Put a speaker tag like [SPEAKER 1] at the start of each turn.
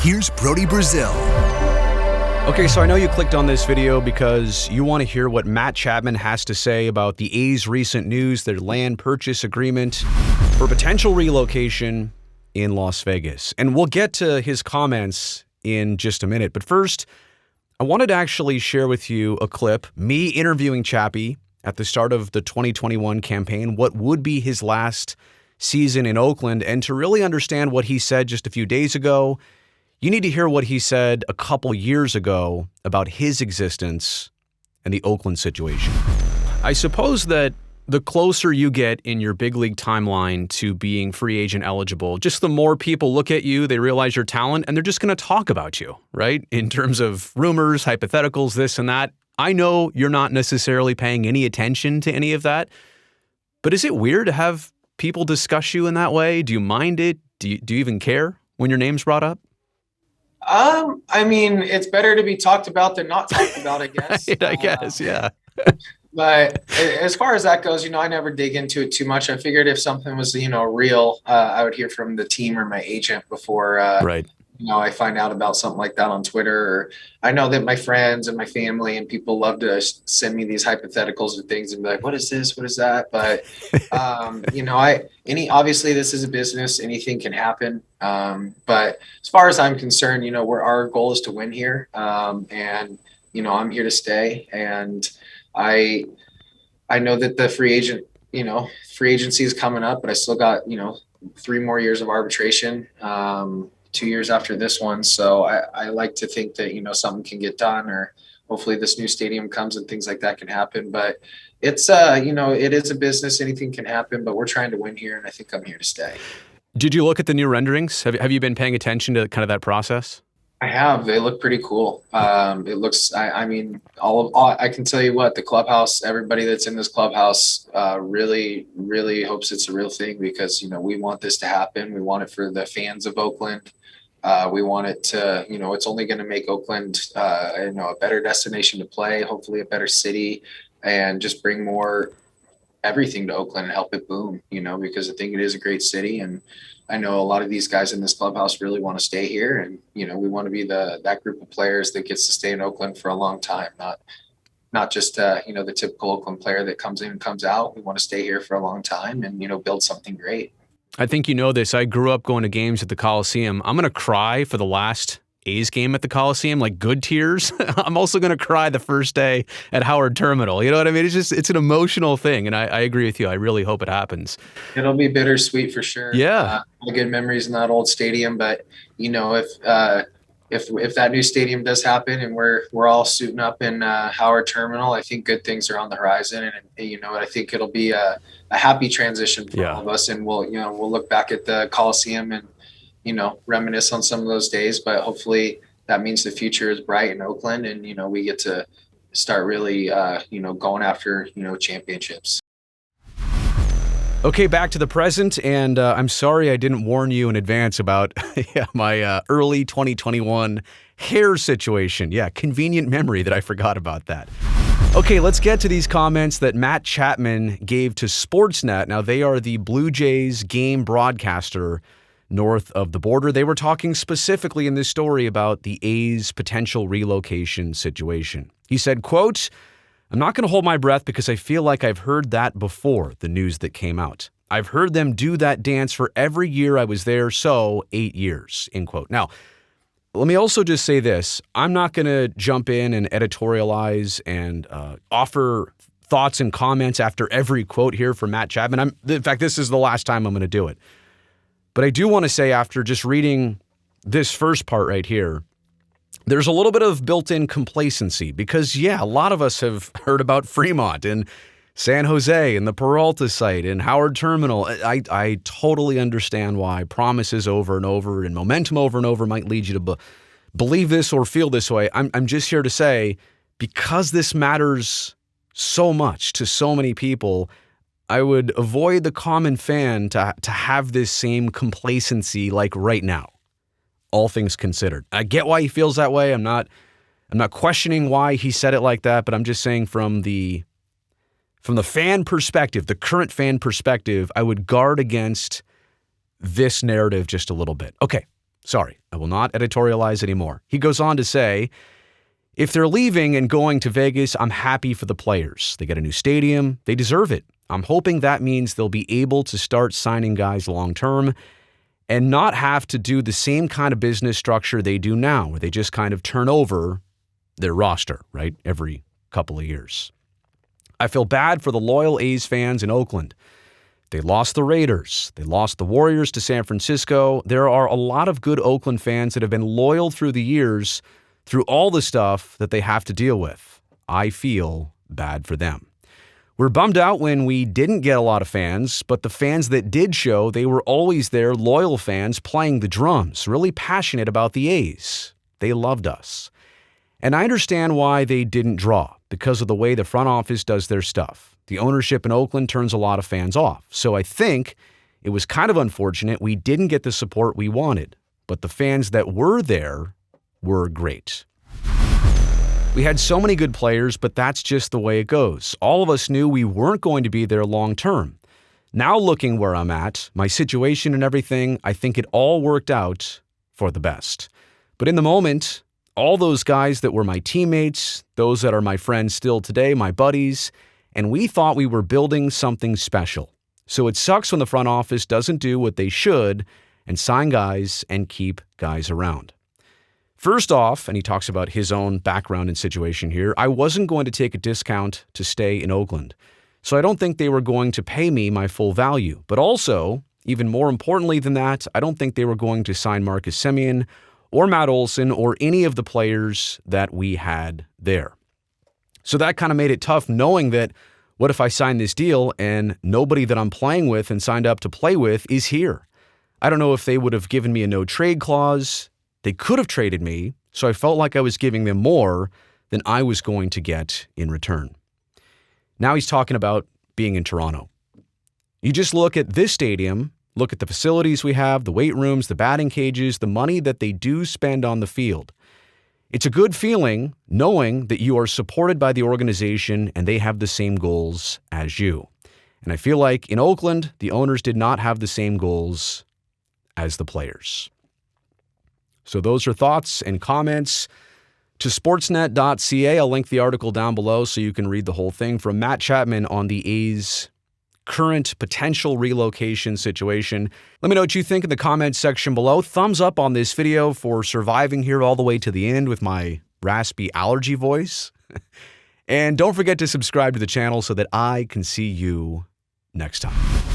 [SPEAKER 1] Here's Brody Brazil.
[SPEAKER 2] Okay, so I know you clicked on this video because you want to hear what Matt Chapman has to say about the A's recent news, their land purchase agreement for potential relocation in Las Vegas. And we'll get to his comments in just a minute. But first, I wanted to actually share with you a clip, me interviewing Chappie at the start of the 2021 campaign, what would be his last season in Oakland, and to really understand what he said just a few days ago, you need to hear what he said a couple years ago about his existence and the Oakland situation. I suppose that the closer you get in your big league timeline to being free agent eligible, just the more people look at you, they realize your talent, and they're just going to talk about you, right? In terms of rumors, hypotheticals, this and that. I know you're not necessarily paying any attention to any of that, but is it weird to have people discuss you in that way? Do you mind it? Do you even care when your name's brought up?
[SPEAKER 3] I mean, it's better to be talked about than not talked about, I guess.
[SPEAKER 2] I guess, yeah.
[SPEAKER 3] But as far as that goes, I never dig into it too much. I figured if something was, real, I would hear from the team or my agent before,
[SPEAKER 2] right.
[SPEAKER 3] I find out about something like that on Twitter. Or I know that my friends and my family and people love to send me these hypotheticals and things and be like, what is this? What is that? But, obviously this is a business, anything can happen. But as far as I'm concerned, our goal is to win here. And, I'm here to stay. And I know that the free agency is coming up, but I still got, 3 more years of arbitration. 2 years after this one. So I like to think that, something can get done, or hopefully this new stadium comes and things like that can happen. But it's, it is a business. Anything can happen, but we're trying to win here. And I think I'm here to stay.
[SPEAKER 2] Did you look at the new renderings? Have you been paying attention to kind of that process?
[SPEAKER 3] I have. They look pretty cool. It looks, I can tell you what, the clubhouse, everybody that's in this clubhouse really, really hopes it's a real thing, because, we want this to happen. We want it for the fans of Oakland. We want it to, it's only going to make Oakland, a better destination to play, hopefully a better city, and just bring more everything to Oakland and help it boom, because I think it is a great city. And I know a lot of these guys in this clubhouse really want to stay here. And, we want to be that group of players that gets to stay in Oakland for a long time, not just, the typical Oakland player that comes in and comes out. We want to stay here for a long time and, build something great.
[SPEAKER 2] I think you know this. I grew up going to games at the Coliseum. I'm going to cry for the last A's game at the Coliseum, like good tears. I'm also going to cry the first day at Howard Terminal. You know what I mean? It's an emotional thing. And I agree with you. I really hope it happens.
[SPEAKER 3] It'll be bittersweet for sure.
[SPEAKER 2] Yeah.
[SPEAKER 3] Good memories in that old stadium. But, if that new stadium does happen and we're all suiting up in Howard Terminal, I think good things are on the horizon. And I think it'll be a happy transition for all of us. And we'll look back at the Coliseum and, reminisce on some of those days, but hopefully that means the future is bright in Oakland, and, we get to start really, going after, championships.
[SPEAKER 2] Okay, back to the present, and I'm sorry I didn't warn you in advance about my early 2021 hair situation. Yeah, convenient memory that I forgot about that. Okay, let's get to these comments that Matt Chapman gave to Sportsnet. Now, they are the Blue Jays game broadcaster north of the border. They were talking specifically in this story about the A's potential relocation situation. He said, quote, "I'm not going to hold my breath because I feel like I've heard that before the news that came out. I've heard them do that dance for every year I was there, so 8 years," end quote. Now, let me also just say this. I'm not going to jump in and editorialize and offer thoughts and comments after every quote here from Matt Chapman. In fact, this is the last time I'm going to do it. But I do want to say, after just reading this first part right here, there's a little bit of built-in complacency because, a lot of us have heard about Fremont and San Jose and the Peralta site and Howard Terminal. I totally understand why promises over and over and momentum over and over might lead you to believe this or feel this way. I'm just here to say, because this matters so much to so many people, I would avoid the common fan to have this same complacency like right now, all things considered. I get why he feels that way. I'm not questioning why he said it like that, but I'm just saying from the fan perspective, the current fan perspective, I would guard against this narrative just a little bit. Okay, Sorry, I will not editorialize anymore. He goes on to say, if they're leaving and going to Vegas, I'm happy for the players. They get a new stadium. They deserve it. I'm hoping that means they'll be able to start signing guys long-term and not have to do the same kind of business structure they do now, where they just kind of turn over their roster, right, every couple of years. I feel bad for the loyal A's fans in Oakland. They lost the Raiders. They lost the Warriors to San Francisco. There are a lot of good Oakland fans that have been loyal through the years, through all the stuff that they have to deal with. I feel bad for them. We're bummed out when we didn't get a lot of fans, but the fans that did show, they were always there, loyal fans playing the drums, really passionate about the A's. They loved us. And I understand why they didn't draw, because of the way the front office does their stuff. The ownership in Oakland turns a lot of fans off. So I think it was kind of unfortunate we didn't get the support we wanted, but the fans that were there were great. We had so many good players, but that's just the way it goes. All of us knew we weren't going to be there long term. Now looking where I'm at, my situation and everything, I think it all worked out for the best. But in the moment, all those guys that were my teammates, those that are my friends still today, my buddies, and we thought we were building something special. So it sucks when the front office doesn't do what they should and sign guys and keep guys around. First off, and he talks about his own background and situation here, I wasn't going to take a discount to stay in Oakland. So I don't think they were going to pay me my full value. But also, even more importantly than that, I don't think they were going to sign Marcus Semien or Matt Olson or any of the players that we had there. So that kind of made it tough knowing that what if I sign this deal and nobody that I'm playing with and signed up to play with is here? I don't know if they would have given me a no trade clause. They could have traded me, so I felt like I was giving them more than I was going to get in return. Now he's talking about being in Toronto. You just look at this stadium, look at the facilities we have, the weight rooms, the batting cages, the money that they do spend on the field. It's a good feeling knowing that you are supported by the organization and they have the same goals as you. And I feel like in Oakland, the owners did not have the same goals as the players. So those are thoughts and comments to sportsnet.ca. I'll link the article down below so you can read the whole thing from Matt Chapman on the A's current potential relocation situation. Let me know what you think in the comments section below. Thumbs up on this video for surviving here all the way to the end with my raspy allergy voice. And don't forget to subscribe to the channel so that I can see you next time.